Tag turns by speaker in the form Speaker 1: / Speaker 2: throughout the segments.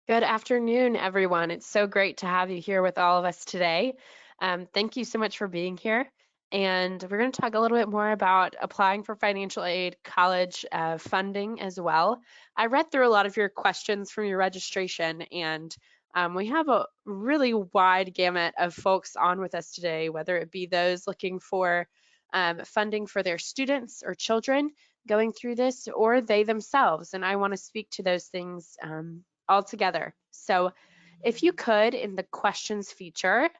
Speaker 1: Good afternoon, everyone. It's so great to have you here with all of us today. Thank you so much for being here. And we're going to talk a little bit more about applying for financial aid, college funding as well. I read through a lot of your questions from your registration, and we have a really wide gamut of folks on with us today, whether it be those looking for funding for their students or children going through this, or they themselves. And I want to speak to those things all together. So if you could, in the questions feature,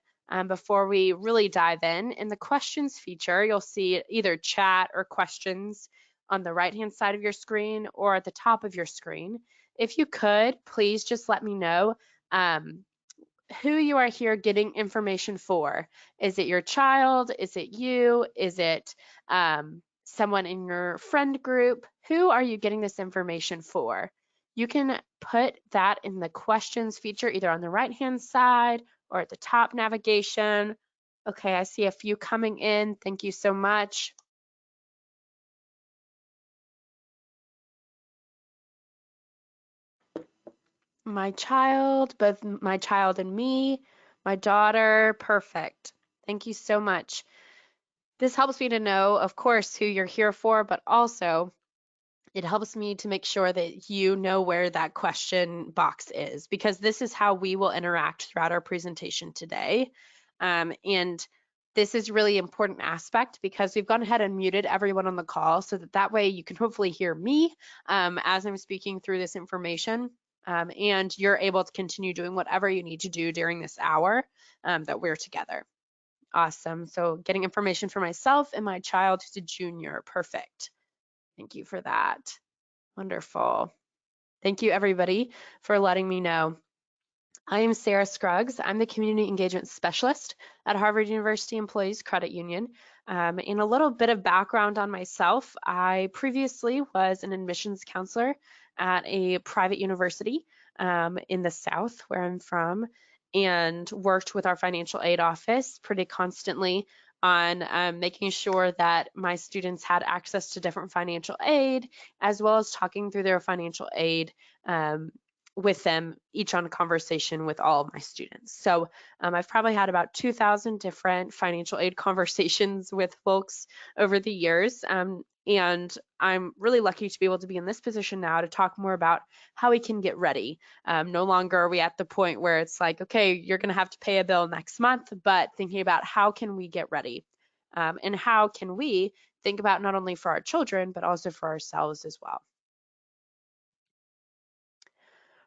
Speaker 1: before we really dive in the questions feature, you'll see either chat or questions on the right-hand side of your screen or at the top of your screen. If you could, please just let me know who you are here getting information for. Is it your child? Is it you? Is it someone in your friend group? Who are you getting this information for? You can put that in the questions feature either on the right-hand side or at the top navigation. Okay, I see a few coming in. Thank you so much. My child, both my child and me, my daughter, perfect. Thank you so much. This helps me to know, of course, who you're here for, but also it helps me to make sure that you know where that question box is, because this is how we will interact throughout our presentation today. And this is really important aspect because we've gone ahead and muted everyone on the call so that way you can hopefully hear me as I'm speaking through this information. And you're able to continue doing whatever you need to do during this hour that we're together. Awesome. So getting information for myself and my child who's a junior. Perfect. Thank you for that. Wonderful. Thank you, everybody, for letting me know. I am Sarah Scruggs. I'm the Community Engagement Specialist at Harvard University Employees Credit Union. And a little bit of background on myself. I previously was an admissions counselor at a private university in the South, where I'm from, and worked with our financial aid office pretty constantly on making sure that my students had access to different financial aid, as well as talking through their financial aid with them, each on a conversation with all of my students. So I've probably had about 2,000 different financial aid conversations with folks over the years. And I'm really lucky to be able to be in this position now to talk more about how we can get ready. No longer are we at the point where it's like, okay, you're going to have to pay a bill next month, but thinking about how can we get ready and how can we think about not only for our children, but also for ourselves as well.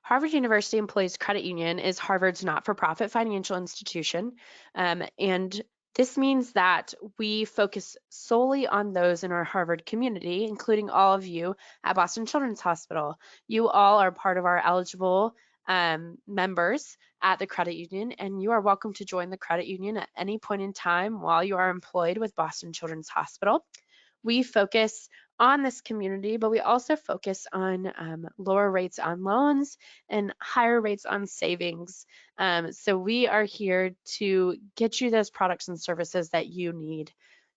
Speaker 1: Harvard University Employees Credit Union is Harvard's not-for-profit financial institution, and this means that we focus solely on those in our Harvard community, including all of you at Boston Children's Hospital. You all are part of our eligible members at the credit union, and you are welcome to join the credit union at any point in time while you are employed with Boston Children's Hospital. We focus on this community, but we also focus on lower rates on loans and higher rates on savings. So we are here to get you those products and services that you need.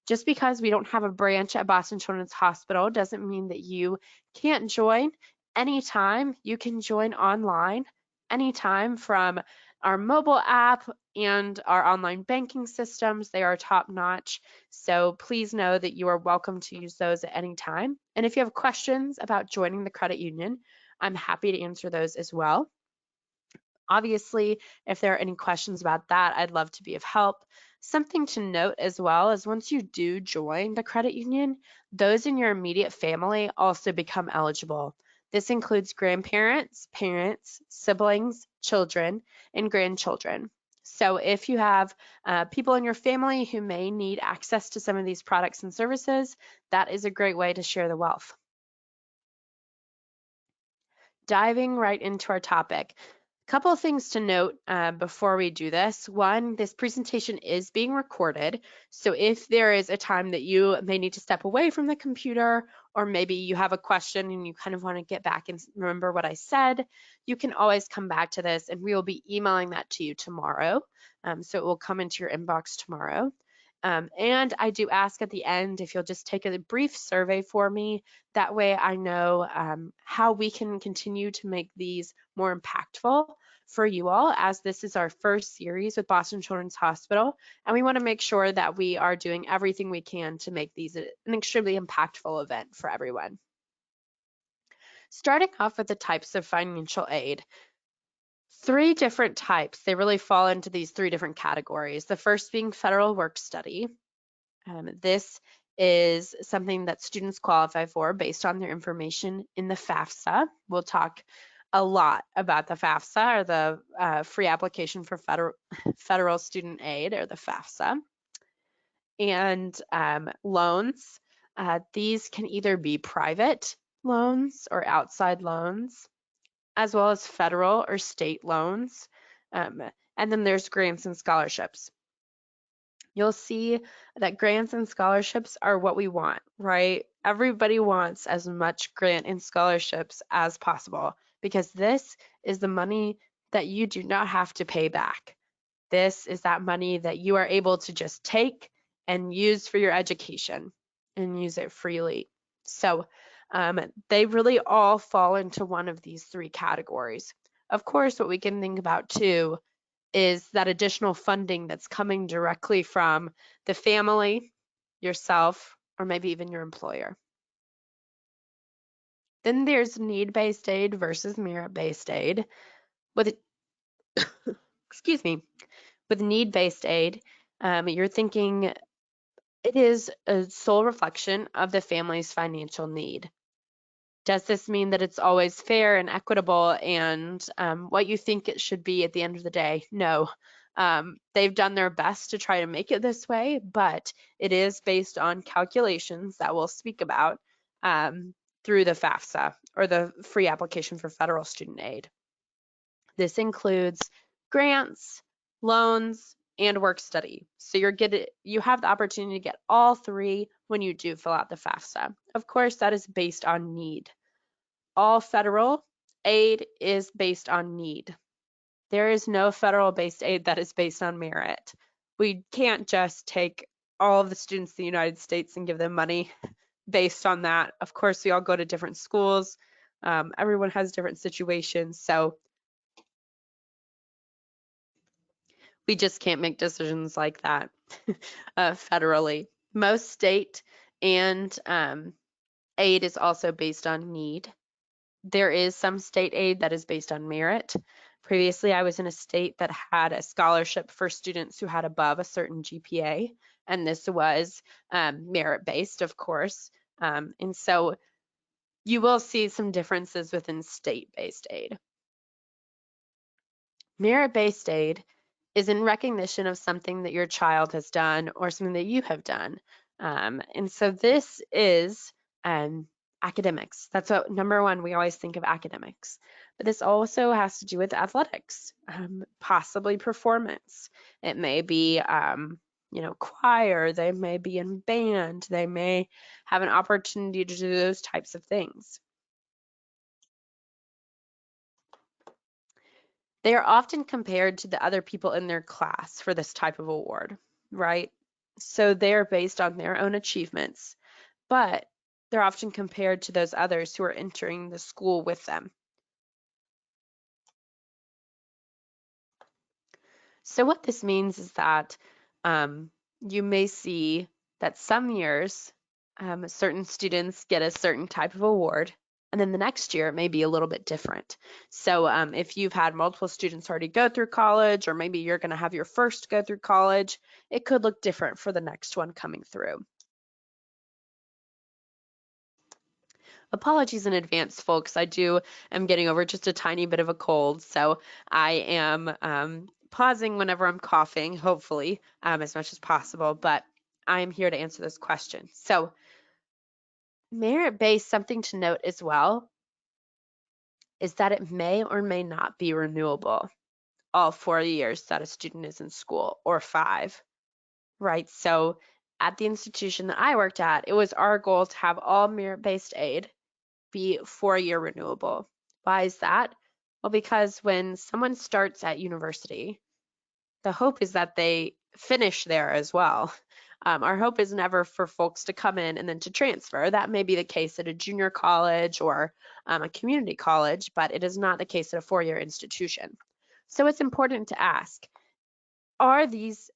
Speaker 1: Just because we don't have a branch at Boston Children's Hospital doesn't mean that you can't join anytime. You can join online anytime from our mobile app and our online banking systems. They are top notch. So please know that you are welcome to use those at any time. And if you have questions about joining the credit union, I'm happy to answer those as well. Obviously, if there are any questions about that, I'd love to be of help. Something to note as well is once you do join the credit union, those in your immediate family also become eligible. This includes grandparents, parents, siblings, children, and grandchildren. So if you have people in your family who may need access to some of these products and services, that is a great way to share the wealth. Diving right into our topic. Couple of things to note before we do this. One, this presentation is being recorded. So if there is a time that you may need to step away from the computer, or maybe you have a question and you kind of want to get back and remember what I said, you can always come back to this and we will be emailing that to you tomorrow. So it will come into your inbox tomorrow. And I do ask at the end if you'll just take a brief survey for me. That way I know how we can continue to make these more impactful for you all, as this is our first series with Boston Children's Hospital, and we want to make sure that we are doing everything we can to make these an extremely impactful event for everyone. Starting off with the types of financial aid. 3 different types. They really fall into these 3 different categories. The first being federal work study. This is something that students qualify for based on their information in the FAFSA. We'll talk a lot about the FAFSA, or the free application for federal student aid, or the FAFSA. And loans, these can either be private loans or outside loans, as well as federal or state loans. And then there's grants and scholarships. You'll see that grants and scholarships are what we want, right? Everybody wants as much grant and scholarships as possible, because this is the money that you do not have to pay back. This is that money that you are able to just take and use for your education and use it freely. So they really all fall into one of these 3 categories. Of course, what we can think about too is that additional funding that's coming directly from the family, yourself, or maybe even your employer. Then there's need-based aid versus merit-based aid. With excuse me, with need-based aid, you're thinking it is a sole reflection of the family's financial need. Does this mean that it's always fair and equitable and what you think it should be at the end of the day? No. They've done their best to try to make it this way, but it is based on calculations that we'll speak about through the FAFSA, or the free application for federal student aid. This includes grants, loans, and work study. So you have the opportunity to get all 3 when you do fill out the FAFSA. Of course, that is based on need. All federal aid is based on need. There is no federal-based aid that is based on merit. We can't just take all of the students in the United States and give them money based on that. Of course, we all go to different schools. Everyone has different situations, so we just can't make decisions like that federally. Most state and aid is also based on need. There is some state aid that is based on merit. Previously, I was in a state that had a scholarship for students who had above a certain GPA, and this was merit-based, of course. And so you will see some differences within state-based aid. Merit-based aid is in recognition of something that your child has done or something that you have done. And so this is academics. That's what, number 1, we always think of academics. But this also has to do with athletics, possibly performance. It may be, choir, they may be in band, they may have an opportunity to do those types of things. They are often compared to the other people in their class for this type of award, right? So they're based on their own achievements, but they're often compared to those others who are entering the school with them. So what this means is that you may see that some years certain students get a certain type of award, and then the next year it may be a little bit different. So if you've had multiple students already go through college, or maybe you're going to have your first go through college, it could look different for the next one coming through. Apologies in advance, folks. I am getting over just a tiny bit of a cold, so I am pausing whenever I'm coughing, hopefully, as much as possible, but I'm here to answer this question. So merit-based, something to note as well, is that it may or may not be renewable all 4 years that a student is in school, or 5, right? So at the institution that I worked at, it was our goal to have all merit-based aid be 4-year renewable. Why is that? Well, because when someone starts at university, the hope is that they finish there as well. Our hope is never for folks to come in and then to transfer. That may be the case at a junior college or a community college, but it is not the case at a four-year institution. So it's important to ask, are these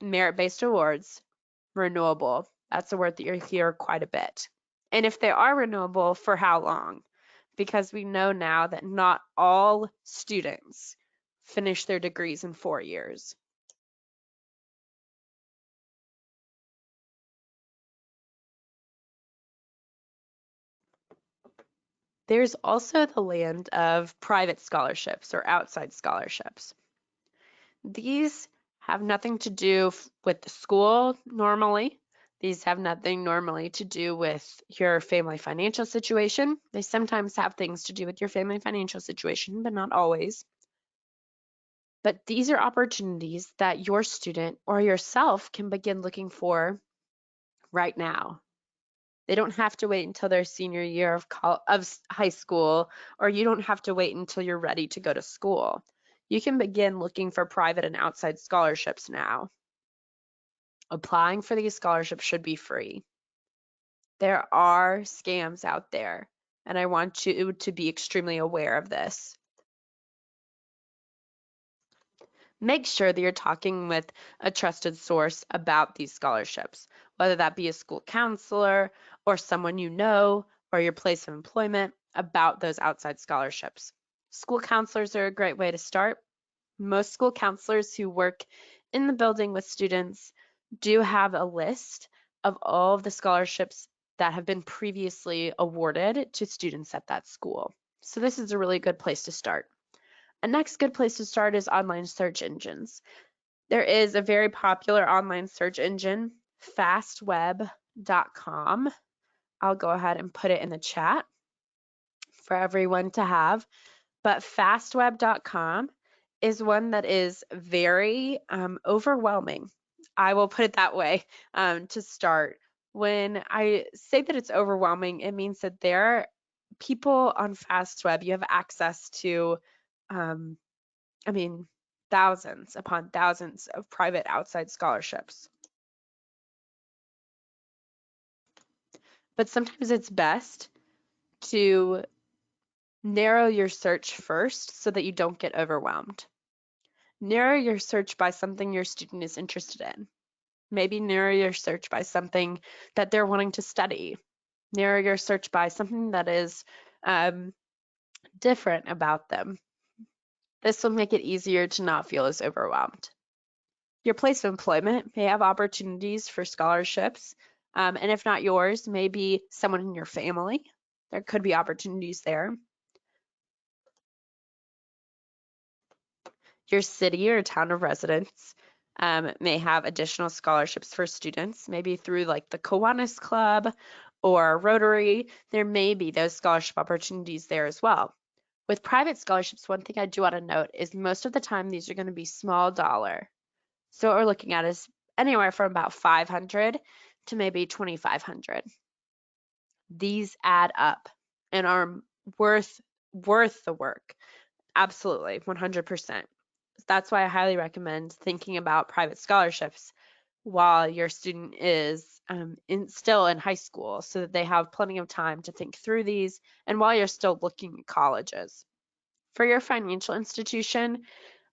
Speaker 1: merit-based awards renewable? That's a word that you hear quite a bit. And if they are renewable, for how long? Because we know now that not all students finish their degrees in 4 years. There's also the land of private scholarships or outside scholarships. These have nothing to do with the school normally. These have nothing normally to do with your family financial situation. They sometimes have things to do with your family financial situation, but not always. But these are opportunities that your student or yourself can begin looking for right now. They don't have to wait until their senior year of high school, or you don't have to wait until you're ready to go to school. You can begin looking for private and outside scholarships now. Applying for these scholarships should be free. There are scams out there, and I want you to be extremely aware of this. Make sure that you're talking with a trusted source about these scholarships, whether that be a school counselor or someone you know or your place of employment about those outside scholarships. School counselors are a great way to start. Most school counselors who work in the building with students do have a list of all of the scholarships that have been previously awarded to students at that school. So this is a really good place to start. A next good place to start is online search engines. There is a very popular online search engine, fastweb.com. I'll go ahead and put it in the chat for everyone to have. But fastweb.com is one that is very overwhelming. I will put it that way to start. When I say that it's overwhelming, it means that there are people on FastWeb, you have access to, I mean, thousands upon thousands of private outside scholarships. But sometimes it's best to narrow your search first so that you don't get overwhelmed. Narrow your search by something your student is interested in. Maybe narrow your search by something that they're wanting to study. Narrow your search by something that is different about them. This will make it easier to not feel as overwhelmed. Your place of employment may have opportunities for scholarships, and if not yours, maybe someone in your family. There could be opportunities there. Your city or town of residence may have additional scholarships for students, maybe through like the Kiwanis Club or Rotary. There may be those scholarship opportunities there as well. With private scholarships, one thing I do want to note is most of the time these are going to be small dollar. So what we're looking at is anywhere from about 500 to maybe 2,500. These add up and are worth the work. Absolutely, 100%. That's why I highly recommend thinking about private scholarships while your student is still in high school so that they have plenty of time to think through these and while you're still looking at colleges. For your financial institution,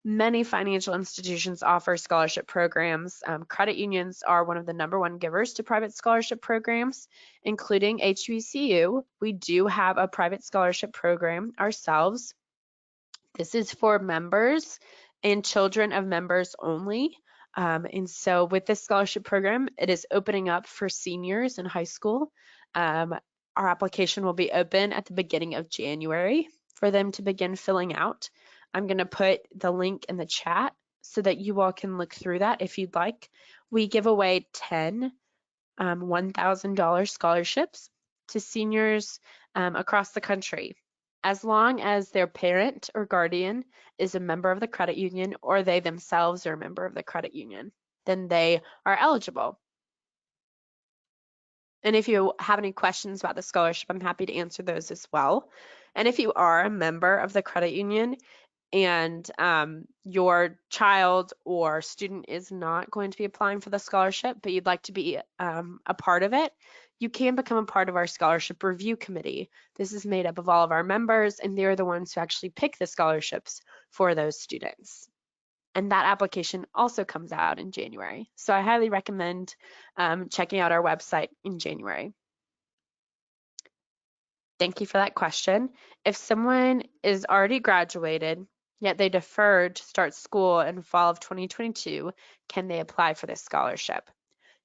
Speaker 1: many financial institutions offer scholarship programs. Credit unions are one of the #1 givers to private scholarship programs, including HBCU. We do have a private scholarship program ourselves. This is for members and children of members only. And so with this scholarship program, it is opening up for seniors in high school. Our application will be open at the beginning of January for them to begin filling out. I'm going to put the link in the chat so that you all can look through that if you'd like. We give away 10 $1,000 scholarships to seniors across the country, as long as their parent or guardian is a member of the credit union or they themselves are a member of the credit union, then they are eligible. And if you have any questions about the scholarship, I'm happy to answer those as well. And if you are a member of the credit union, and your child or student is not going to be applying for the scholarship, but you'd like to be a part of it, you can become a part of our scholarship review committee. This is made up of all of our members, and they're the ones who actually pick the scholarships for those students. And that application also comes out in January. So I highly recommend checking out our website in January. Thank you for that question. If someone is already graduated, yet they deferred to start school in fall of 2022, can they apply for this scholarship?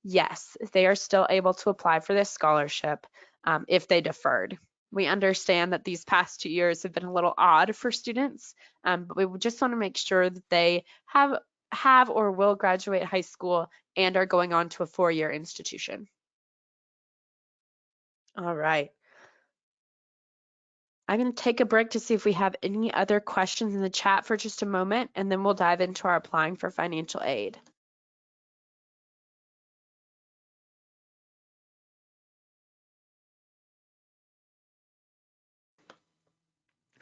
Speaker 1: Yes, they are still able to apply for this scholarship if they deferred. We understand that these past 2 years have been a little odd for students, but we just want to make sure that they have or will graduate high school and are going on to a 4-year institution. All right. I'm going to take a break to see if we have any other questions in the chat for just a moment, and then we'll dive into our applying for financial aid.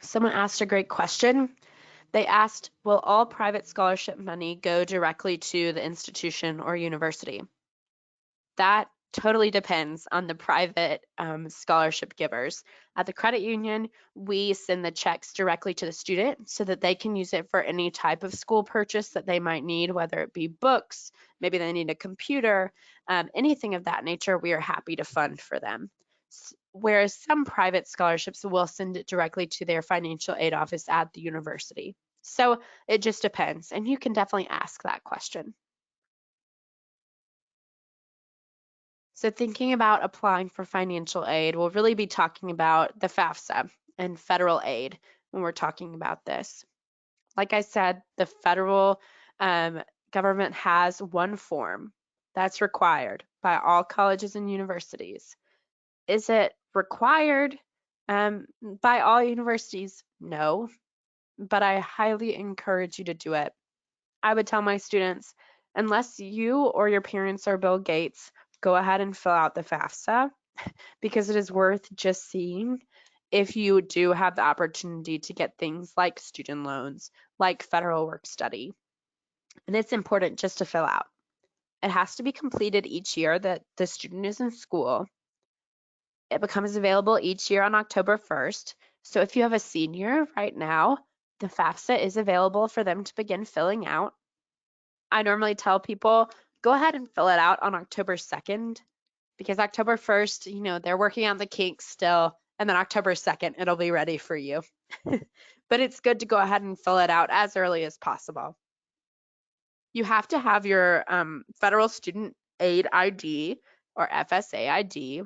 Speaker 1: Someone asked a great question. They asked, will all private scholarship money go directly to the institution or university? That totally depends on the private scholarship givers. At the credit union, we send the checks directly to the student so that they can use it for any type of school purchase that they might need, whether it be books, maybe they need a computer, anything of that nature, we are happy to fund for them. Whereas some private scholarships will send it directly to their financial aid office at the university. So it just depends, and you can definitely ask that question. So thinking about applying for financial aid, we'll really be talking about the FAFSA and federal aid when we're talking about this. Like I said, the federal government has one form that's required by all colleges and universities. Is it required by all universities? No, but I highly encourage you to do it. I would tell my students, unless you or your parents are Bill Gates, go ahead and fill out the FAFSA because it is worth just seeing if you do have the opportunity to get things like student loans, like federal work study. And it's important just to fill out. It has to be completed each year that the student is in school. It becomes available each year on October 1st. So if you have a senior right now, the FAFSA is available for them to begin filling out. I normally tell people, go ahead and fill it out on October 2nd because October 1st, you know, they're working on the kinks still, and then October 2nd, it'll be ready for you. But it's good to go ahead and fill it out as early as possible. You have to have your Federal Student Aid ID or FSA ID.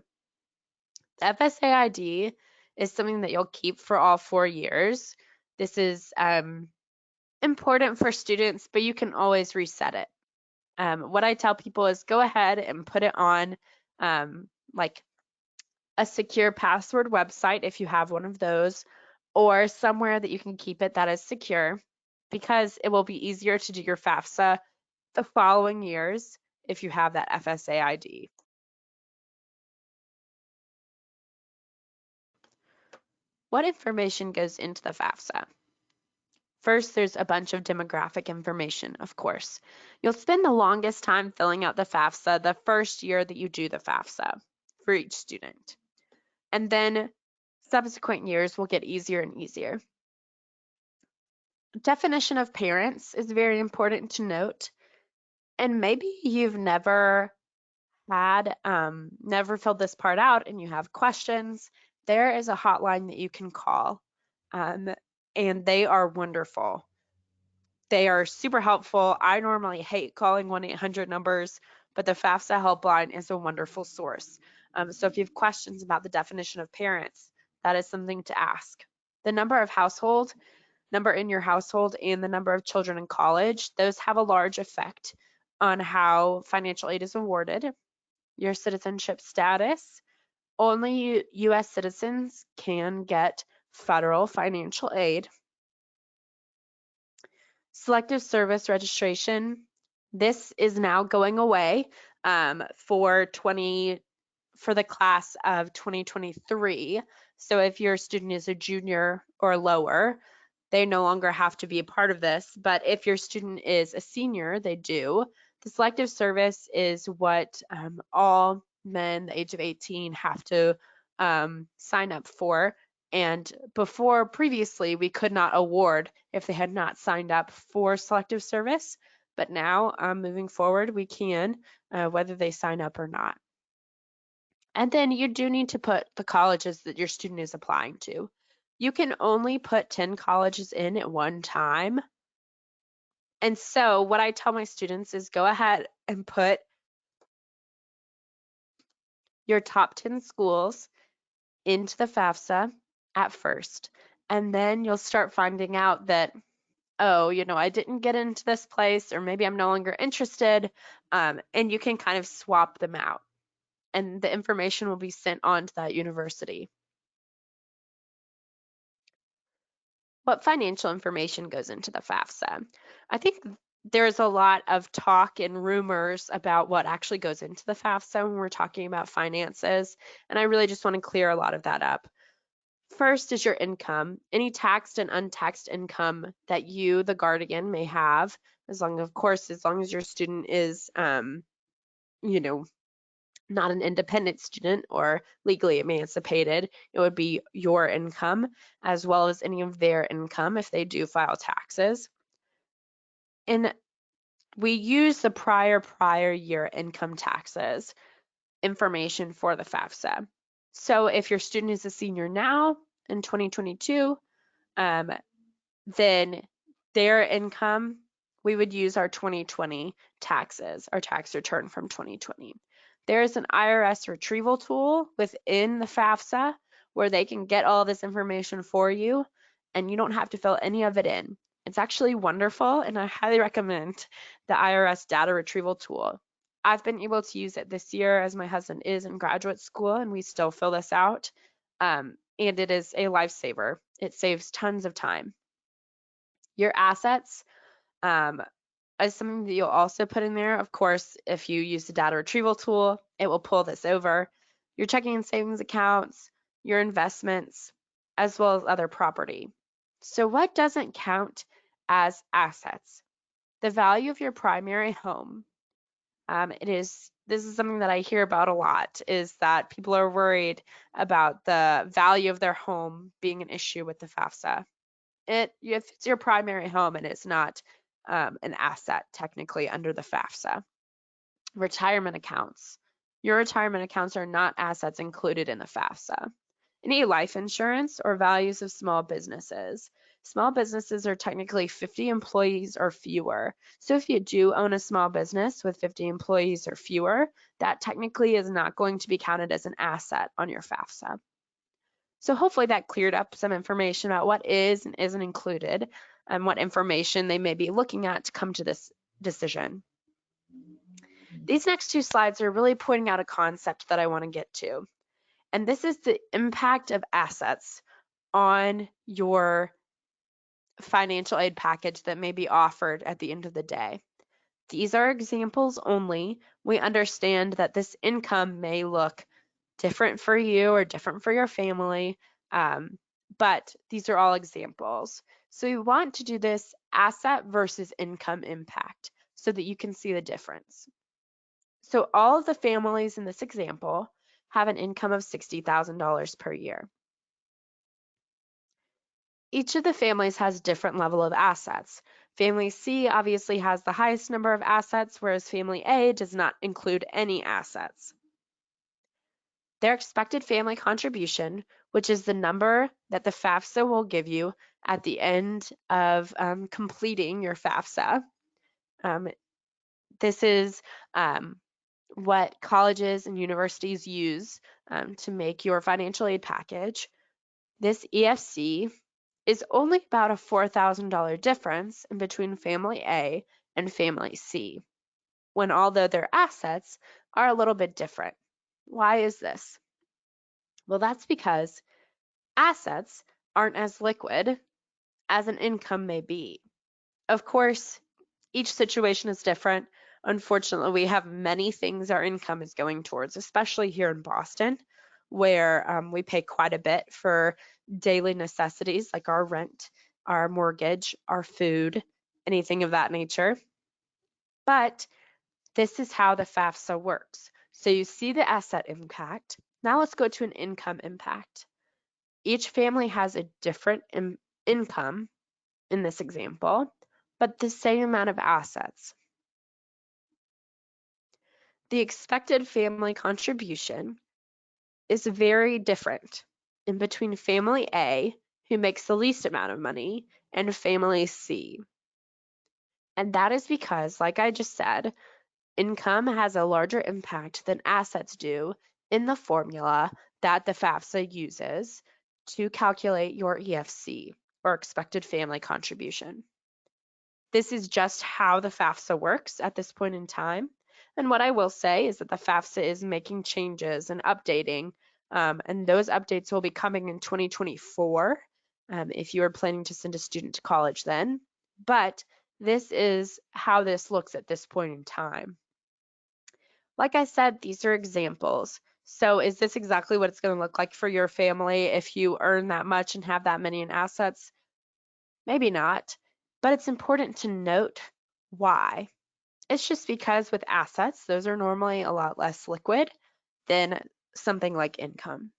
Speaker 1: The FSA ID is something that you'll keep for all 4 years. This is important for students, but you can always reset it. What I tell people is go ahead and put it on like a secure password website if you have one of those, or somewhere that you can keep it that is secure, because it will be easier to do your FAFSA the following years if you have that FSA ID. What information goes into the FAFSA? First, there's a bunch of demographic information, of course. You'll spend the longest time filling out the FAFSA the first year that you do the FAFSA for each student. And then subsequent years will get easier and easier. Definition of parents is very important to note. And maybe you've never filled this part out and you have questions. There is a hotline that you can call, and they are wonderful. They are super helpful. I normally hate calling 1-800 numbers, but the FAFSA helpline is a wonderful source. So if you have questions about the definition of parents, that is something to ask. The number in your household and the number of children in college, those have a large effect on how financial aid is awarded. Your citizenship status, only U.S. citizens can get federal financial aid. Selective service registration, this is now going away for the class of 2023. So if your student is a junior or lower, they no longer have to be a part of this. But if your student is a senior, they do. The selective service is what all men the age of 18 have to sign up for. And previously, we could not award if they had not signed up for selective service. But now, moving forward, we can, whether they sign up or not. And then you do need to put the colleges that your student is applying to. You can only put 10 colleges in at one time. And so what I tell my students is go ahead and put your top 10 schools into the FAFSA at first. And then you'll start finding out that, oh, I didn't get into this place, or maybe I'm no longer interested. And you can kind of swap them out. And the information will be sent on to that university. What financial information goes into the FAFSA? I think there's a lot of talk and rumors about what actually goes into the FAFSA when we're talking about finances, and I really just want to clear a lot of that up. First is your income, any taxed and untaxed income that you, the guardian, may have, as long as your student is, not an independent student or legally emancipated, it would be your income as well as any of their income if they do file taxes. And we use the prior year income taxes information for the FAFSA. So if your student is a senior now in 2022, then their income, we would use our 2020 taxes, our tax return from 2020. There is an IRS retrieval tool within the FAFSA where they can get all this information for you, and you don't have to fill any of it in. It's actually wonderful, and I highly recommend the IRS data retrieval tool. I've been able to use it this year as my husband is in graduate school and we still fill this out. And it is a lifesaver. It saves tons of time. Your assets is something that you'll also put in there. Of course, if you use the data retrieval tool, it will pull this over. Your checking and savings accounts, your investments, as well as other property. So what doesn't count as assets? The value of your primary home. This is something that I hear about a lot, is that people are worried about the value of their home being an issue with the FAFSA. If it's your primary home, and it's not an asset technically under the FAFSA. Retirement accounts. Your retirement accounts are not assets included in the FAFSA. Any life insurance or values of small businesses. Small businesses are technically 50 employees or fewer. So if you do own a small business with 50 employees or fewer, that technically is not going to be counted as an asset on your FAFSA. So hopefully that cleared up some information about what is and isn't included and what information they may be looking at to come to this decision. These next two slides are really pointing out a concept that I want to get to. And this is the impact of assets on your financial aid package that may be offered at the end of the day. These are examples only. We understand that this income may look different for you or different for your family, but these are all examples. So we want to do this asset versus income impact so that you can see the difference. So all of the families in this example have an income of $60,000 per year. Each of the families has a different level of assets. Family C obviously has the highest number of assets, whereas Family A does not include any assets. Their expected family contribution, which is the number that the FAFSA will give you at the end of completing your FAFSA. This is what colleges and universities use to make your financial aid package. This EFC is only about a $4,000 difference in between Family A and Family C, when although their assets are a little bit different. Why is this? Well, that's because assets aren't as liquid as an income may be. Of course, each situation is different. Unfortunately, we have many things our income is going towards, especially here in Boston, where we pay quite a bit for daily necessities like our rent our mortgage, our food, anything of that nature. But this is how the FAFSA works. So you see the asset impact. Now let's go to an income impact. Each family has a different income in this example, but the same amount of assets. The expected family contribution is very different in between family A, who makes the least amount of money, and family C. And that is because, like I just said, income has a larger impact than assets do in the formula that the FAFSA uses to calculate your EFC, or expected family contribution. This is just how the FAFSA works at this point in time. And what I will say is that the FAFSA is making changes and updating, and those updates will be coming in 2024 if you are planning to send a student to college then. But this is how this looks at this point in time. Like I said, these are examples. So is this exactly what it's going to look like for your family if you earn that much and have that many in assets? Maybe not, but it's important to note why. It's just because with assets, those are normally a lot less liquid than something like income.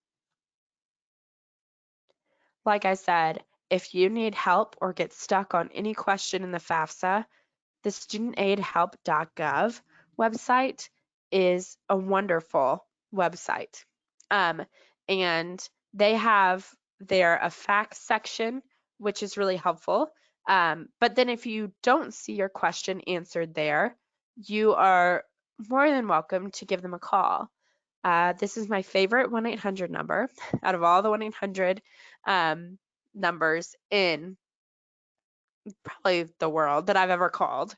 Speaker 1: Like I said, if you need help or get stuck on any question in the FAFSA, the studentaidhelp.gov website is a wonderful website. And they have a facts section, which is really helpful. But then if you don't see your question answered there, you are more than welcome to give them a call. This is my favorite 1-800 number out of all the 1-800 numbers in probably the world that I've ever called,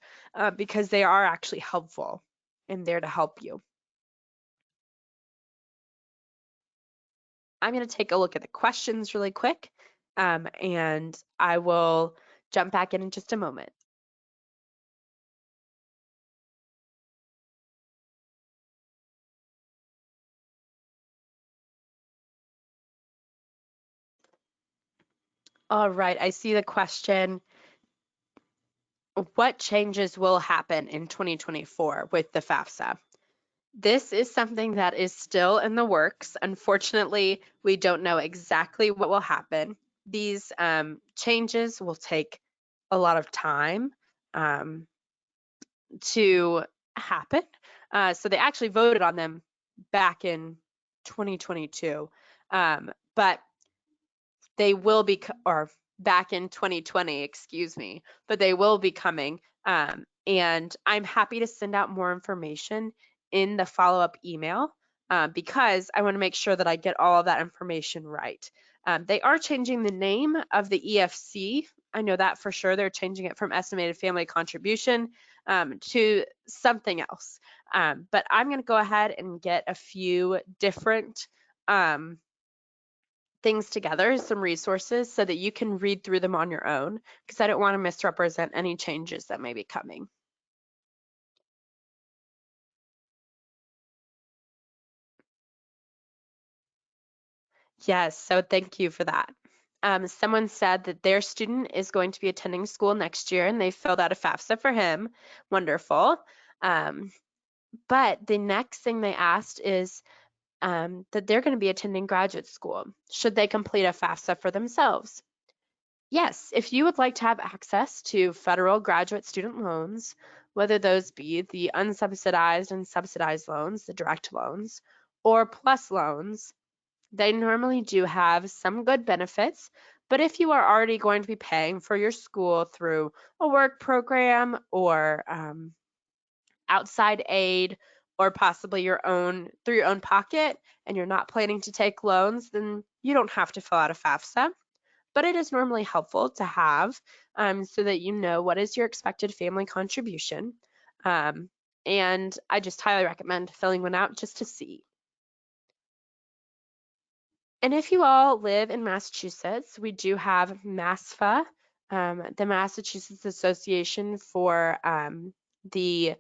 Speaker 1: because they are actually helpful and there to help you. I'm going to take a look at the questions really quick, and I will jump back in just a moment. All right, I see the question. What changes will happen in 2024 with the FAFSA? This is something that is still in the works. Unfortunately, we don't know exactly what will happen. These changes will take a lot of time to happen. So they actually voted on them back in 2022, but they will be, or back in 2020, excuse me, but they will be coming. And I'm happy to send out more information in the follow-up email because I want to make sure that I get all of that information right. They are changing the name of the EFC. I know that for sure. They're changing it from estimated family contribution to something else. But I'm going to go ahead and get a few different things together, some resources, so that you can read through them on your own, because I don't want to misrepresent any changes that may be coming. Yes, so thank you for that. Someone said that their student is going to be attending school next year and they filled out a FAFSA for him. Wonderful. But the next thing they asked is that they're going to be attending graduate school. Should they complete a FAFSA for themselves? Yes, if you would like to have access to federal graduate student loans, whether those be the unsubsidized and subsidized loans, the direct loans, or PLUS loans, they normally do have some good benefits. But if you are already going to be paying for your school through a work program or outside aid, or possibly through your own pocket, and you're not planning to take loans, then you don't have to fill out a FAFSA. But it is normally helpful to have so that you know what is your expected family contribution. And I just highly recommend filling one out just to see. And if you all live in Massachusetts, we do have MASFA, the Massachusetts Association for the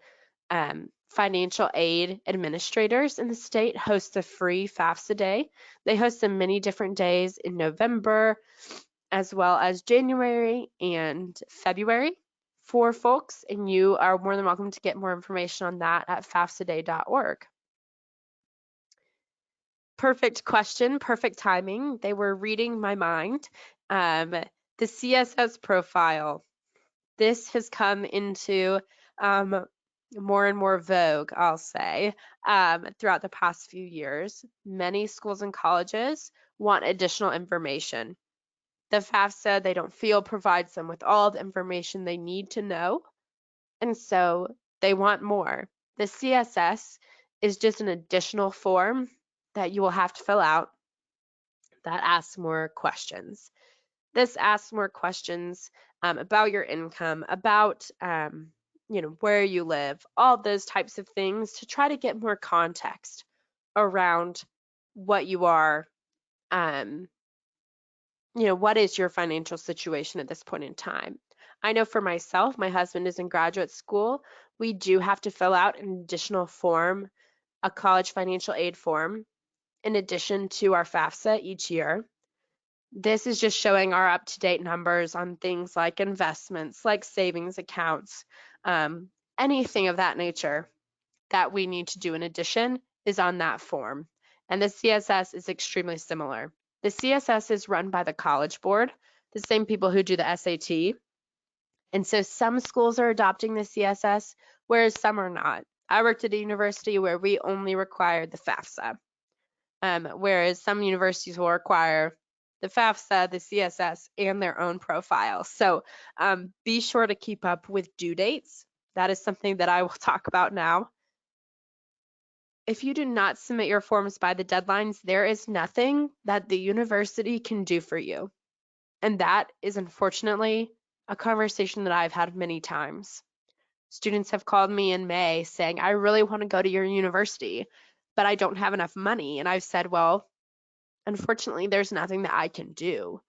Speaker 1: Financial Aid Administrators in the state, hosts a free FAFSA day. They host them many different days in November, as well as January and February for folks, and you are more than welcome to get more information on that at fafsaday.org. Perfect question, perfect timing. They were reading my mind. The CSS profile. This has come into more and more vogue, I'll say, throughout the past few years. Many schools and colleges want additional information. The FAFSA, they don't feel, provides them with all the information they need to know, and so they want more. The CSS is just an additional form that you will have to fill out that asks more questions. This asks more questions about your income, about where you live, all those types of things to try to get more context around what you are, what is your financial situation at this point in time. I know for myself, my husband is in graduate school. We do have to fill out an additional form, a college financial aid form, in addition to our FAFSA each year. This is just showing our up-to-date numbers on things like investments, like savings accounts, anything of that nature that we need to do in addition is on that form. And the CSS is extremely similar. The CSS is run by the College Board, the same people who do the SAT. And so some schools are adopting the CSS, whereas some are not. I worked at a university where we only required the FAFSA, whereas some universities will require the FAFSA, the CSS, and their own profile. So be sure to keep up with due dates. That is something that I will talk about now. If you do not submit your forms by the deadlines, there is nothing that the university can do for you. And that is unfortunately a conversation that I've had many times. Students have called me in May saying, I really want to go to your university, but I don't have enough money. And I've said, well, unfortunately, there's nothing that I can do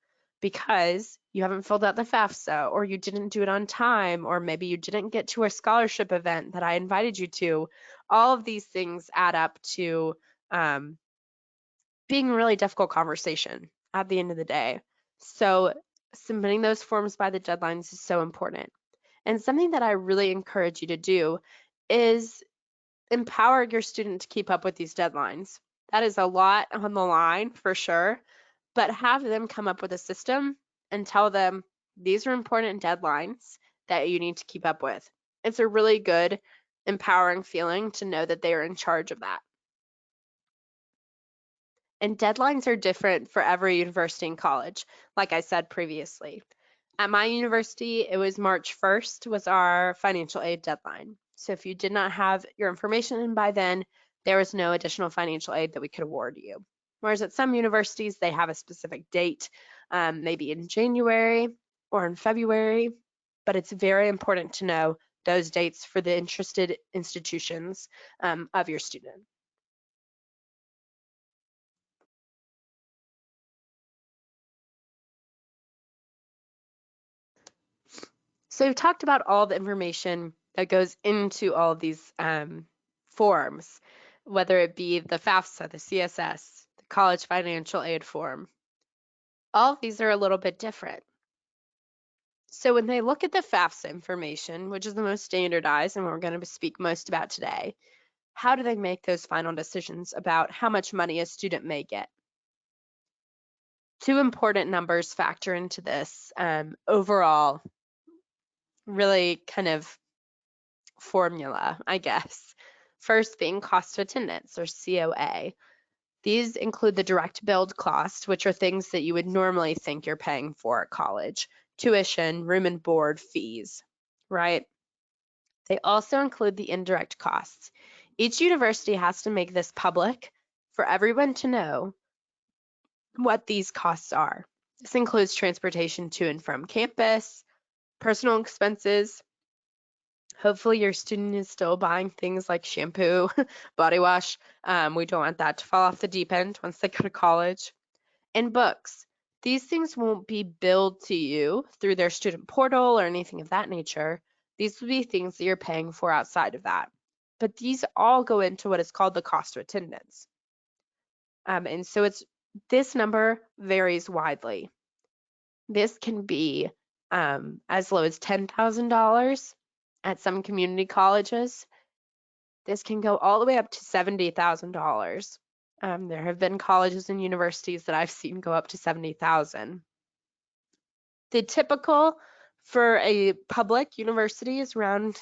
Speaker 1: because you haven't filled out the FAFSA, or you didn't do it on time, or maybe you didn't get to a scholarship event that I invited you to. All of these things add up to being a really difficult conversation at the end of the day. So submitting those forms by the deadlines is so important. And something that I really encourage you to do is empower your student to keep up with these deadlines. That is a lot on the line for sure, but have them come up with a system and tell them these are important deadlines that you need to keep up with. It's a really good, empowering feeling to know that they are in charge of that. And deadlines are different for every university and college, like I said previously. At my university, it was March 1st was our financial aid deadline. So if you did not have your information in by then, there was no additional financial aid that we could award you. Whereas at some universities, they have a specific date, maybe in January or in February, but it's very important to know those dates for the interested institutions of your student. So we've talked about all the information that goes into all of these forms, whether it be the FAFSA, the CSS, the college financial aid form. All of these are a little bit different. So when they look at the FAFSA information, which is the most standardized and what we're going to speak most about today, how do they make those final decisions about how much money a student may get? Two important numbers factor into this overall, really kind of formula, I guess. First being cost of attendance, or COA. These include the direct billed costs, which are things that you would normally think you're paying for at college: tuition, room and board, fees, right? They also include the indirect costs. Each university has to make this public for everyone to know what these costs are. This includes transportation to and from campus, personal expenses. Hopefully your student is still buying things like shampoo, body wash. We don't want that to fall off the deep end once they go to college. And books. These things won't be billed to you through their student portal or anything of that nature. These will be things that you're paying for outside of that. But these all go into what is called the cost of attendance. And so this number varies widely. This can be as low as $10,000 at some community colleges. This can go all the way up to $70,000. There have been colleges and universities that I've seen go up to $70,000. The typical for a public university is around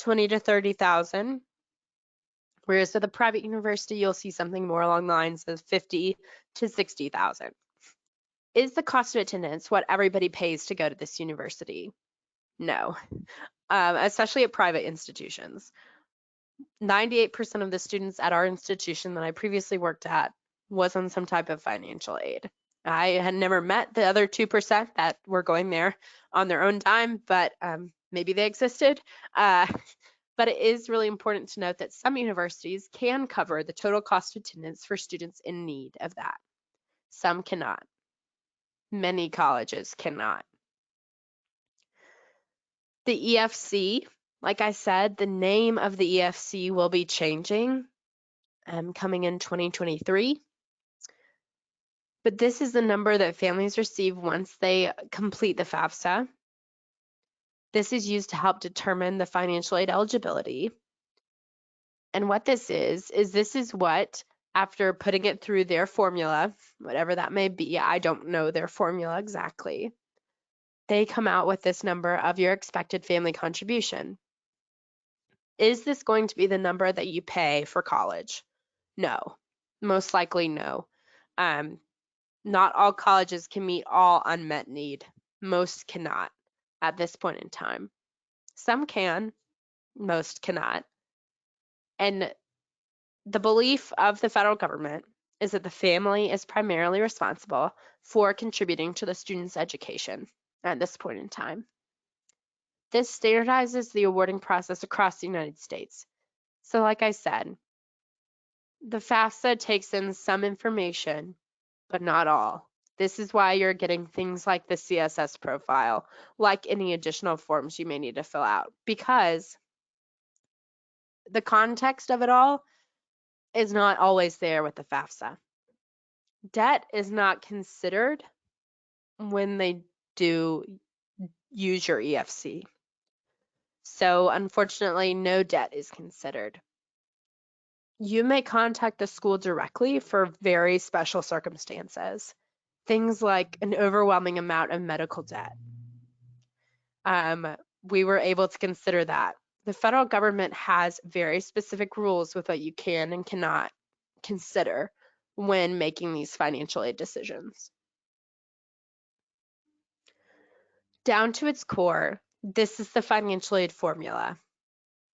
Speaker 1: $20,000 to $30,000. Whereas with a private university, you'll see something more along the lines of $50,000 to $60,000. Is the cost of attendance what everybody pays to go to this university? No, especially at private institutions. 98% of the students at our institution that I previously worked at was on some type of financial aid. I had never met the other 2% that were going there on their own time, but maybe they existed. But it is really important to note that some universities can cover the total cost of attendance for students in need of that. Some cannot. Many colleges cannot. The EFC, like I said, the name of the EFC will be changing coming in 2023. But this is the number that families receive once they complete the FAFSA. This is used to help determine the financial aid eligibility. And what this is this is what, after putting it through their formula, whatever that may be, I don't know their formula exactly, they come out with this number of your expected family contribution. Is this going to be the number that you pay for college? No, most likely no. Not all colleges can meet all unmet need. Most cannot at this point in time. Some can, most cannot. And the belief of the federal government is that the family is primarily responsible for contributing to the student's education at this point in time. This standardizes the awarding process across the United States. So like I said, the FAFSA takes in some information, but not all. This is why you're getting things like the CSS profile, like any additional forms you may need to fill out, because the context of it all is not always there with the FAFSA. Debt is not considered when they do use your EFC. So unfortunately, no debt is considered. You may contact the school directly for very special circumstances. Things like an overwhelming amount of medical debt. We were able to consider that. The federal government has very specific rules with what you can and cannot consider when making these financial aid decisions. Down to its core, this is the financial aid formula.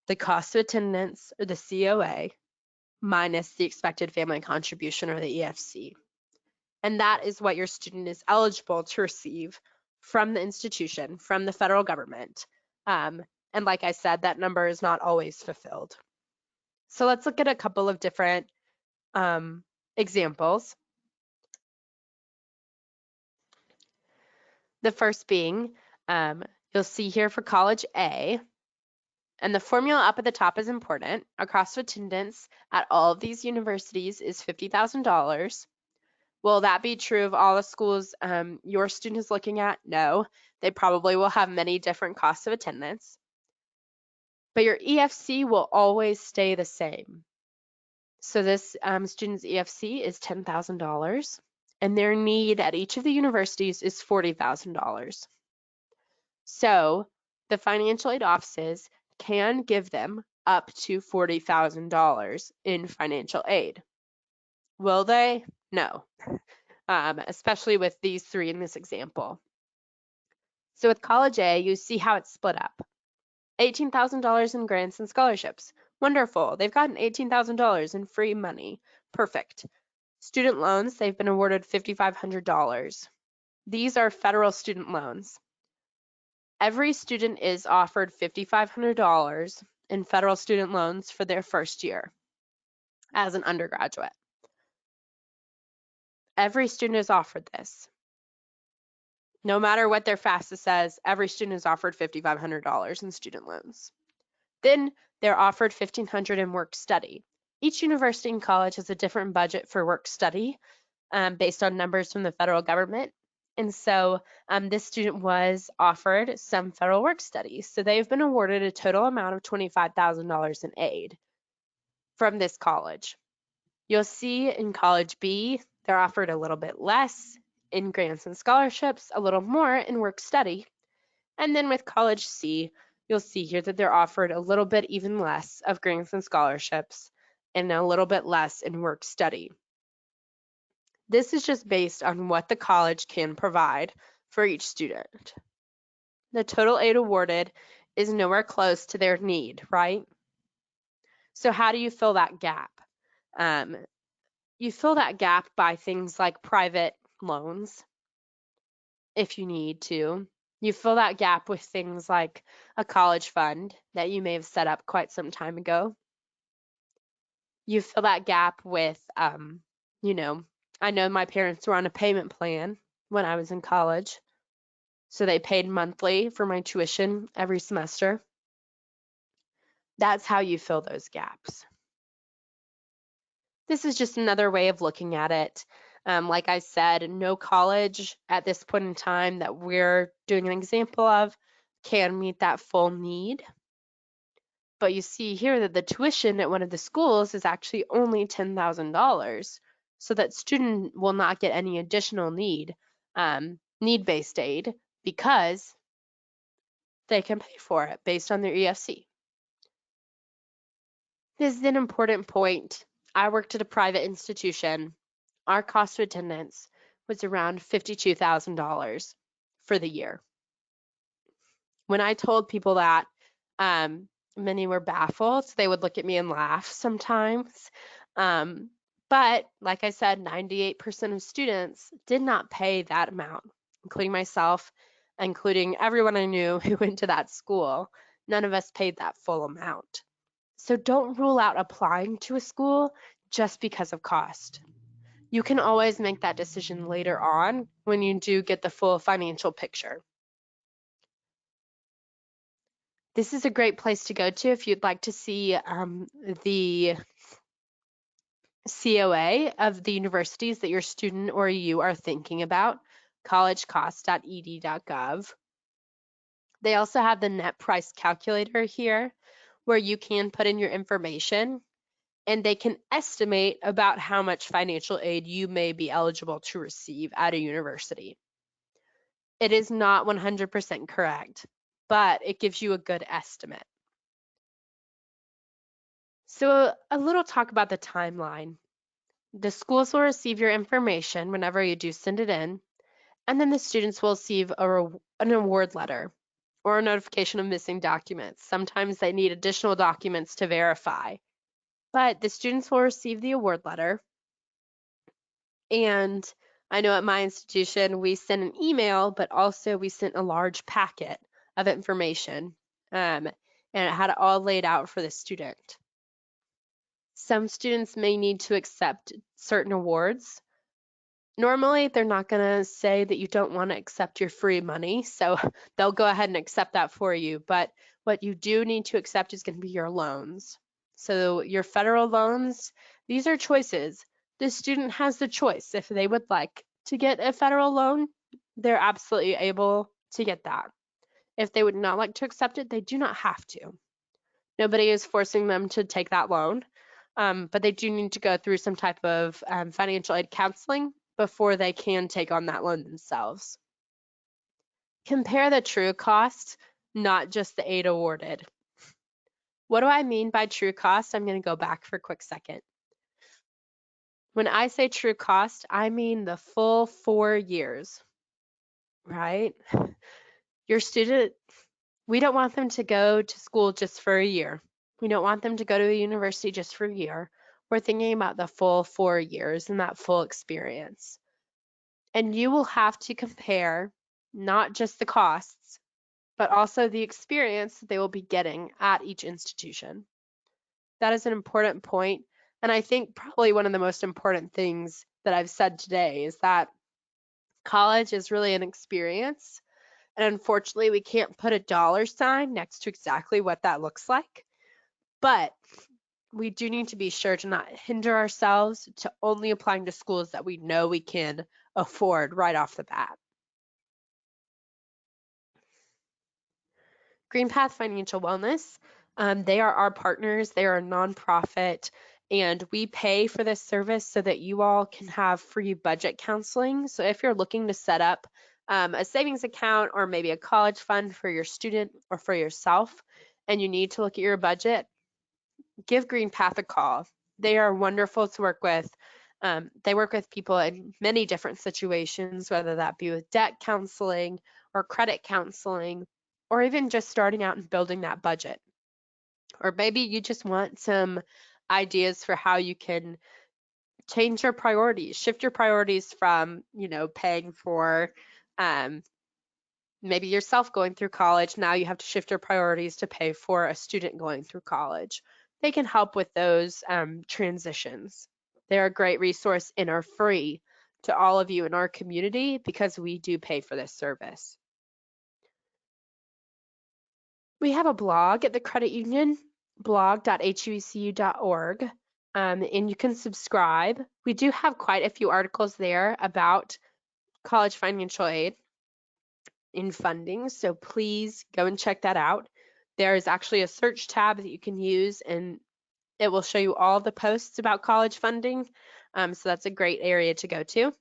Speaker 1: The cost of attendance, or the COA, minus the expected family contribution, or the EFC. And that is what your student is eligible to receive from the institution, from the federal government. And like I said, that number is not always fulfilled. So let's look at a couple of different examples. The first being, you'll see here for college A, and the formula up at the top is important. Our cost of attendance at all of these universities is $50,000. Will that be true of all the schools your student is looking at? No, they probably will have many different costs of attendance. But your EFC will always stay the same. So this student's EFC is $10,000, and their need at each of the universities is $40,000. So the financial aid offices can give them up to $40,000 in financial aid. Will they? No. Especially with these three in this example. So with college A, you see how it's split up. $18,000 in grants and scholarships. Wonderful. They've gotten $18,000 in free money. Perfect. Student loans, they've been awarded $5,500. These are federal student loans. Every student is offered $5,500 in federal student loans for their first year as an undergraduate. Every student is offered this. No matter what their FAFSA says, every student is offered $5,500 in student loans. Then they're offered $1,500 in work study. Each university and college has a different budget for work study based on numbers from the federal government. And so this student was offered some federal work studies. So they've been awarded a total amount of $25,000 in aid from this college. You'll see in College B, they're offered a little bit less in grants and scholarships, a little more in work study. And then with College C, you'll see here that they're offered a little bit even less of grants and scholarships and a little bit less in work study. This is just based on what the college can provide for each student. The total aid awarded is nowhere close to their need, right? So how do you fill that gap? You fill that gap by things like private loans, if you need to. You fill that gap with things like a college fund that you may have set up quite some time ago. You fill that gap with, you know, I know my parents were on a payment plan when I was in college, so they paid monthly for my tuition every semester. That's how you fill those gaps. This is just another way of looking at it. Like I said, no college at this point in time that we're doing an example of can meet that full need. But you see here that the tuition at one of the schools is actually only $10,000. So that student will not get any additional need-based aid because they can pay for it based on their EFC. This is an important point. I worked at a private institution. Our cost of attendance was around $52,000 for the year. When I told people that, many were baffled. They would look at me and laugh sometimes. But like I said, 98% of students did not pay that amount, including myself, including everyone I knew who went to that school. None of us paid that full amount. So don't rule out applying to a school just because of cost. You can always make that decision later on when you do get the full financial picture. This is a great place to go to if you'd like to see the COA of the universities that your student or you are thinking about, collegecost.ed.gov. They also have the net price calculator here where you can put in your information and they can estimate about how much financial aid you may be eligible to receive at a university. It is not 100% correct, but it gives you a good estimate. So a little talk about the timeline. The schools will receive your information whenever you do send it in, and then the students will receive an award letter or a notification of missing documents. Sometimes they need additional documents to verify, but the students will receive the award letter. And I know at my institution, we sent an email, but also we sent a large packet of information, and it had it all laid out for the student. Some students may need to accept certain awards. Normally, they're not going to say that you don't want to accept your free money, so they'll go ahead and accept that for you. But what you do need to accept is going to be your loans. So your federal loans, these are choices. The student has the choice. If they would like to get a federal loan, they're absolutely able to get that. If they would not like to accept it, they do not have to. Nobody is forcing them to take that loan, but they do need to go through some type of financial aid counseling before they can take on that loan themselves. Compare the true cost, not just the aid awarded. What do I mean by true cost? I'm going to go back for a quick second. When I say true cost, I mean the full 4 years, right? Your student, we don't want them to go to school just for a year. We don't want them to go to a university just for a year. We're thinking about the full 4 years and that full experience. And you will have to compare not just the costs, but also the experience that they will be getting at each institution. That is an important point, and I think probably one of the most important things that I've said today is that college is really an experience, and unfortunately we can't put a dollar sign next to exactly what that looks like, but we do need to be sure to not hinder ourselves to only applying to schools that we know we can afford right off the bat. Greenpath Financial Wellness, they are our partners. They are a nonprofit, and we pay for this service so that you all can have free budget counseling. So if you're looking to set up a savings account or maybe a college fund for your student or for yourself, and you need to look at your budget, give Greenpath a call. They are wonderful to work with. They work with people in many different situations, whether that be with debt counseling or credit counseling, or even just starting out and building that budget. Or maybe you just want some ideas for how you can change your priorities, shift your priorities from, paying for maybe yourself going through college. Now you have to shift your priorities to pay for a student going through college. They can help with those transitions. They're a great resource and are free to all of you in our community because we do pay for this service. We have a blog at the credit union, blog.hubcu.org, and you can subscribe. We do have quite a few articles there about college financial aid in funding, so please go and check that out. There is actually a search tab that you can use, and it will show you all the posts about college funding, so that's a great area to go to.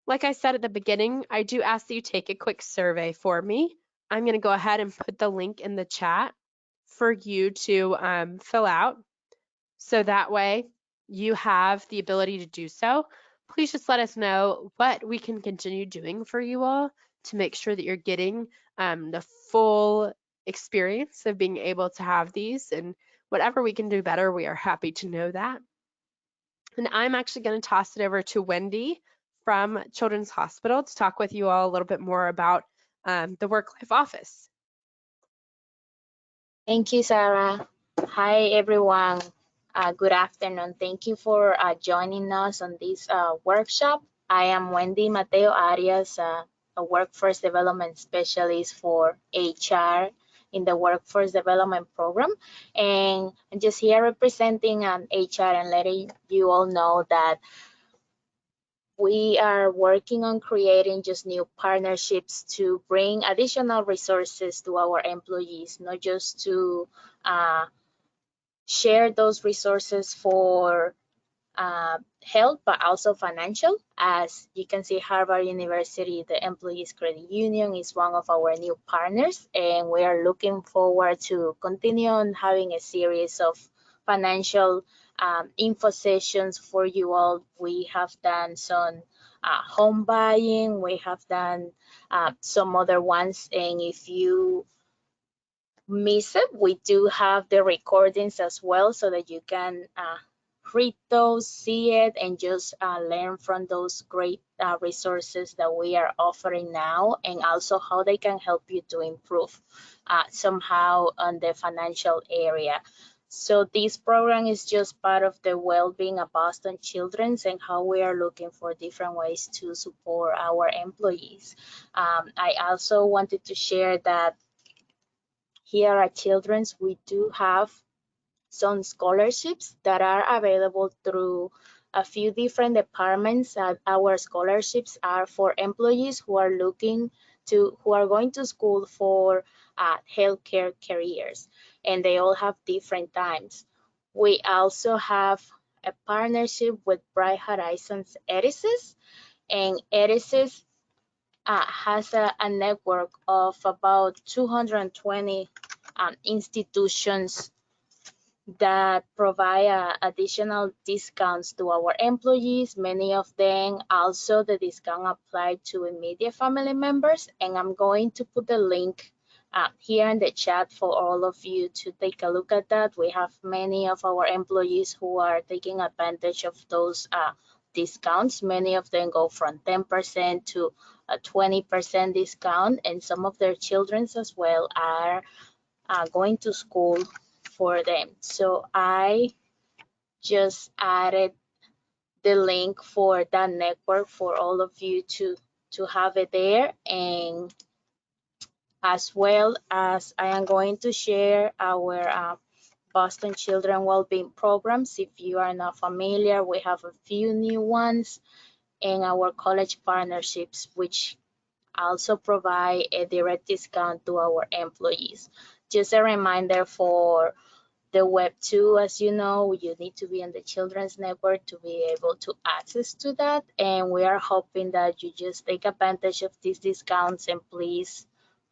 Speaker 1: Like I said at the beginning, I do ask that you take a quick survey for me. I'm going to go ahead and put the link in the chat for you to fill out, so that way you have the ability to do so. Please just let us know what we can continue doing for you all to make sure that you're getting the full experience of being able to have these, and whatever we can do better, we are happy to know that. And I'm actually going to toss it over to Wendy from Children's Hospital to talk with you all a little bit more about the work-life office.
Speaker 2: Thank you, Sarah. Hi, everyone. Good afternoon. Thank you for joining us on this workshop. I am Wendy Mateo Arias, a workforce development specialist for HR in the Workforce Development Program. And I'm just here representing HR and letting you all know that we are working on creating just new partnerships to bring additional resources to our employees, not just to share those resources for health, but also financial. As you can see, Harvard University, the Employees Credit Union, is one of our new partners, and we are looking forward to continue on having a series of financial info sessions for you all. We have done some home buying, we have done some other ones, and if you miss it, we do have the recordings as well so that you can read those, see it, and just learn from those great resources that we are offering now, and also how they can help you to improve somehow on the financial area. So this program is just part of the well-being of Boston Children's and how we are looking for different ways to support our employees. I also wanted to share that here at Children's, we do have some scholarships that are available through a few different departments. Our scholarships are for employees who are going to school for healthcare careers, and they all have different times. We also have a partnership with Bright Horizons EDISIS, and EDISIS has a network of about 220 institutions that provide additional discounts to our employees. Many of them also the discount applied to immediate family members, and I'm going to put the link here in the chat for all of you to take a look at that. We have many of our employees who are taking advantage of those discounts. Many of them go from 10% to a 20% discount, and some of their children as well are going to school for them. So I just added the link for that network for all of you to have it there, and as well as I am going to share our Boston Children Wellbeing programs. If you are not familiar, we have a few new ones, and our college partnerships, which also provide a direct discount to our employees. Just a reminder for the Web 2, as you know, you need to be in the Children's Network to be able to access to that. And we are hoping that you just take advantage of these discounts and please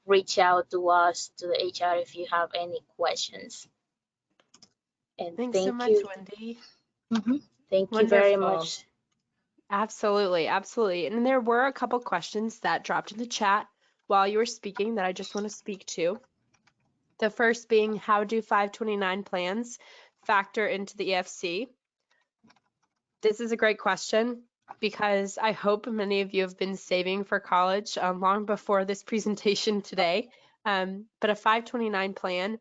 Speaker 2: reach out to us, to the HR, if you have any questions. And
Speaker 1: Thanks so
Speaker 2: thank
Speaker 1: much,
Speaker 2: you.
Speaker 1: Wendy.
Speaker 2: Thank you very
Speaker 1: Wonderful.
Speaker 2: much.
Speaker 1: Absolutely, absolutely. And there were a couple questions that dropped in the chat while you were speaking that I just want to speak to. The first being, how do 529 plans factor into the EFC? This is a great question because I hope many of you have been saving for college long before this presentation today. But a 529 plan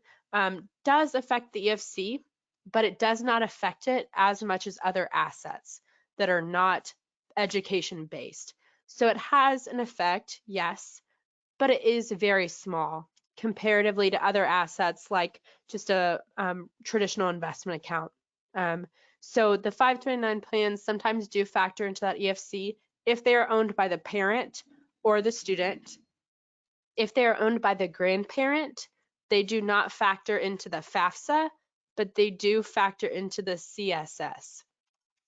Speaker 1: does affect the EFC, but it does not affect it as much as other assets that are not education based. So it has an effect, yes, but it is very small comparatively to other assets like just a traditional investment account. So the 529 plans sometimes do factor into that EFC if they are owned by the parent or the student. If they are owned by the grandparent, they do not factor into the FAFSA, but they do factor into the CSS.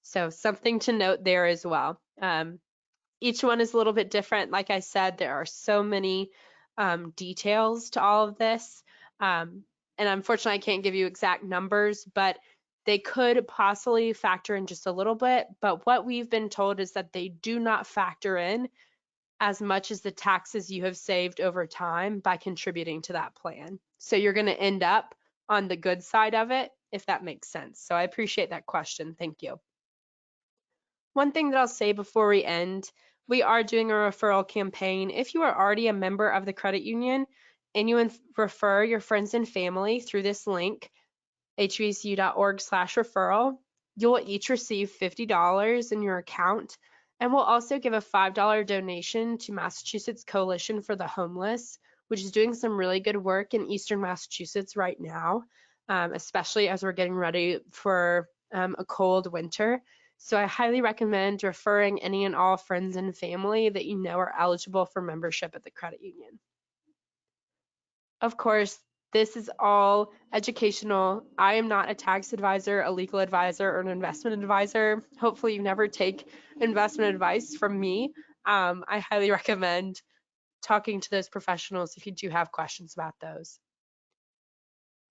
Speaker 1: So something to note there as well. Each one is a little bit different. Like I said, there are so many details to all of this. And unfortunately, I can't give you exact numbers, but they could possibly factor in just a little bit. But what we've been told is that they do not factor in as much as the taxes you have saved over time by contributing to that plan. So you're going to end up on the good side of it, if that makes sense. So I appreciate that question. Thank you. One thing that I'll say before we end, we are doing a referral campaign. If you are already a member of the credit union and you refer your friends and family through this link, hbcu.org/referral, you'll each receive $50 in your account. And we'll also give a $5 donation to Massachusetts Coalition for the Homeless, which is doing some really good work in Eastern Massachusetts right now, especially as we're getting ready for a cold winter. So I highly recommend referring any and all friends and family that you know are eligible for membership at the credit union. Of course, this is all educational. I am not a tax advisor, a legal advisor, or an investment advisor. Hopefully you never take investment advice from me. I highly recommend talking to those professionals if you do have questions about those.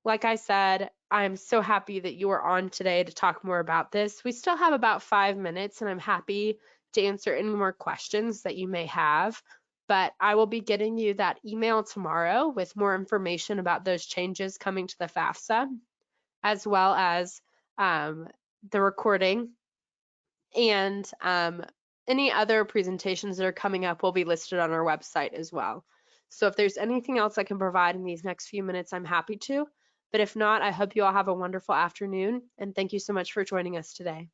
Speaker 1: Like I said, I'm so happy that you are on today to talk more about this. We still have about 5 minutes, and I'm happy to answer any more questions that you may have. But I will be getting you that email tomorrow with more information about those changes coming to the FAFSA, as well as the recording. And any other presentations that are coming up will be listed on our website as well. So if there's anything else I can provide in these next few minutes, I'm happy to. But if not, I hope you all have a wonderful afternoon, and thank you so much for joining us today.